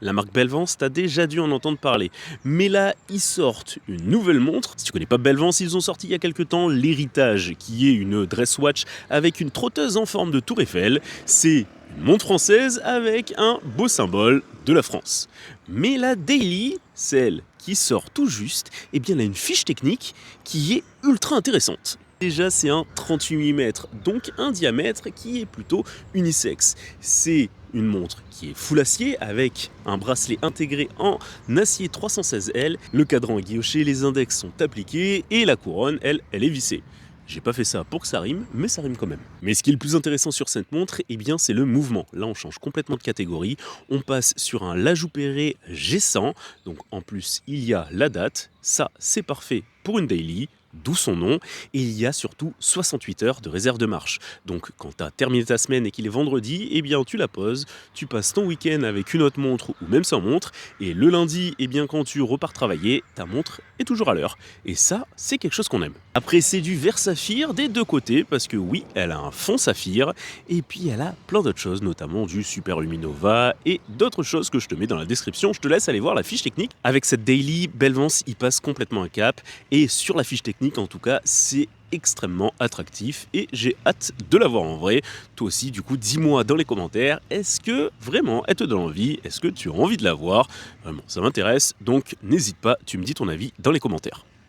La marque Belvance, t'as déjà dû en entendre parler. Mais là, ils sortent une nouvelle montre. Si tu connais pas Belvance, ils ont sorti il y a quelques temps l'Héritage, qui est une dress watch avec une trotteuse en forme de tour Eiffel. C'est une montre française avec un beau symbole de la France. Mais la Daily, celle qui sort tout juste, eh bien elle a une fiche technique qui est ultra intéressante. Déjà, c'est un 38 mm, donc un diamètre qui est plutôt unisexe. C'est une montre qui est full acier avec un bracelet intégré en acier 316L. Le cadran est guilloché, les index sont appliqués et la couronne, elle est vissée. J'ai pas fait ça pour que ça rime, mais ça rime quand même. Mais ce qui est le plus intéressant sur cette montre, eh bien, c'est le mouvement. Là, on change complètement de catégorie. On passe sur un Lajoux-Perret G100. Donc, en plus, il y a la date. Ça, c'est parfait pour une daily, d'où son nom. Et il y a surtout 68 heures de réserve de marche. Donc, quand tu as terminé ta semaine et qu'il est vendredi, eh bien, tu la poses. Tu passes ton week-end avec une autre montre ou même sans montre. Et le lundi, eh bien, quand tu repars travailler, ta montre est toujours à l'heure. Et ça, c'est quelque chose qu'on aime. Après, c'est du vert saphir des deux côtés, parce que oui, elle a un fond saphir, et puis elle a plein d'autres choses, notamment du Super Luminova et d'autres choses que je te mets dans la description. Je te laisse aller voir la fiche technique. Avec cette daily, Belvance y passe complètement un cap, et sur la fiche technique, en tout cas, c'est extrêmement attractif et j'ai hâte de la voir en vrai. Toi aussi, du coup, dis-moi dans les commentaires, est-ce que vraiment elle te donne envie? Est-ce que tu as envie de la voir? Vraiment, ça m'intéresse, donc n'hésite pas, tu me dis ton avis dans les commentaires.